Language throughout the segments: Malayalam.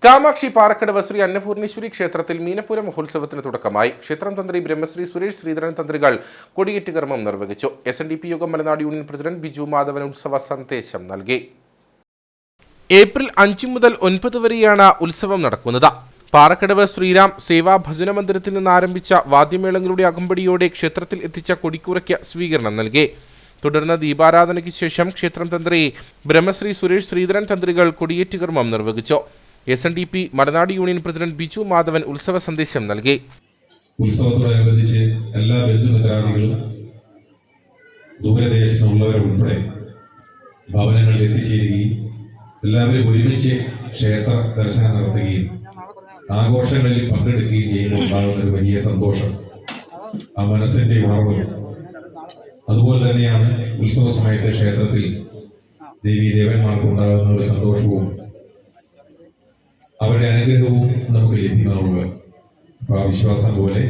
കാമാക്ഷി പാറക്കടവ് ശ്രീ അന്നപൂർണേശ്വരി ക്ഷേത്രത്തിൽ മീനപ്പൂര മഹോത്സവത്തിന് തുടക്കമായി. ക്ഷേത്രം തന്ത്രി ബ്രഹ്മശ്രീ സുരേഷ് ശ്രീധരൻ തന്ത്രികൾ കൊടിയേറ്റ് കർമ്മം നിർവഹിച്ചു. SNDP യോഗം മലനാട് യൂണിയൻ പ്രസിഡന്റ് ബിജു മാധവൻ ഉത്സവ സന്ദേശം നൽകി. ഏപ്രിൽ 5 മുതൽ 9 വരെയാണ് ഉത്സവം നടക്കുന്നത്. പാറക്കടവ് ശ്രീരാം സേവാ ഭജന മന്ദിരത്തിൽ നിന്ന് ആരംഭിച്ച വാദ്യമേളങ്ങളുടെ അകമ്പടിയോടെ ക്ഷേത്രത്തിൽ എത്തിച്ച കൊടിക്കൂറയ്ക്ക് സ്വീകരണം നൽകി. തുടർന്ന് ദീപാരാധനയ്ക്ക് ശേഷം ക്ഷേത്രം തന്ത്രി ബ്രഹ്മശ്രീ സുരേഷ് ശ്രീധരൻ തന്ത്രികൾ കൊടിയേറ്റ് കർമ്മം നിർവഹിച്ചു. SNDP മലനാട് യൂണിയൻ പ്രസിഡന്റ് ബിജു മാധവൻ ഉത്സവ സന്ദേശം നൽകി. ഉത്സവത്തോടനുബന്ധിച്ച് എല്ലാ ബന്ധുമിത്രാദികളും ദൂരദേശത്തുള്ളവരുൾപ്പെടെ ഭവനങ്ങളിൽ എത്തിച്ചേരുകയും എല്ലാവരും ഒരുമിച്ച് ക്ഷേത്ര ദർശനം നടത്തുകയും ആഘോഷങ്ങളിൽ പങ്കെടുക്കുകയും ചെയ്യുമ്പോൾ ഉണ്ടാകുന്ന ഒരു വലിയ സന്തോഷം, ആ മനസ്സിന്റെ ഉണർവ്. അതുപോലെ തന്നെയാണ് ഉത്സവ സമയത്ത് ക്ഷേത്രത്തിൽ ദേവീദേവന്മാർക്ക് ഉണ്ടാകുന്ന ഒരു സന്തോഷവും അവരുടെ അനുഗ്രഹവും നമുക്ക് ലഭ്യമാവുക. അപ്പൊ ആ വിശ്വാസം പോലെ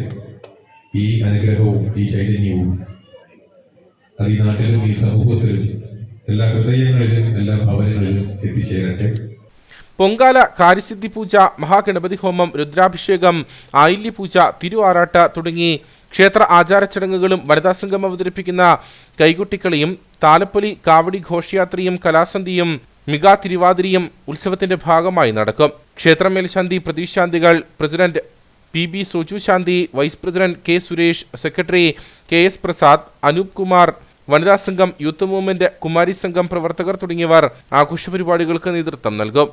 ഈ അനുഗ്രഹവും ഈ ചൈതന്യവും അത് ഈ നാട്ടിലും ഈ സമൂഹത്തിലും എല്ലാ ഹൃദയങ്ങളിലും എല്ലാ ഭവനങ്ങളിലും എത്തിച്ചേരട്ടെ. പൊങ്കാല, കാര്യസിദ്ധി പൂജ, മഹാഗണപതി ഹോമം, രുദ്രാഭിഷേകം, ആയില്യപൂജ, തിരുആറാട്ട് തുടങ്ങി ക്ഷേത്ര ആചാരച്ചടങ്ങുകളും വനിതാസംഘം അവതരിപ്പിക്കുന്ന കൈകൊട്ടിക്കളിയും താലപ്പൊലി, കാവടി ഘോഷയാത്രയും കലാസന്ധിയും മികാ തിരുവാതിരയും ഉത്സവത്തിന്റെ ഭാഗമായി നടക്കും. ക്ഷേത്രം മേൽശാന്തി പ്രതീഷ് ശാന്തികൾ, president PB Soju Shanthi, vice president K Suresh, secretary KS Prasad, Anoop Kumar, വനിതാ സംഘം, യൂത്ത് മൂവ്മെന്റ്, കുമാരി സംഘം പ്രവർത്തകർ തുടങ്ങിയവർ ആഘോഷ പരിപാടികൾക്ക് നേതൃത്വം നൽകും.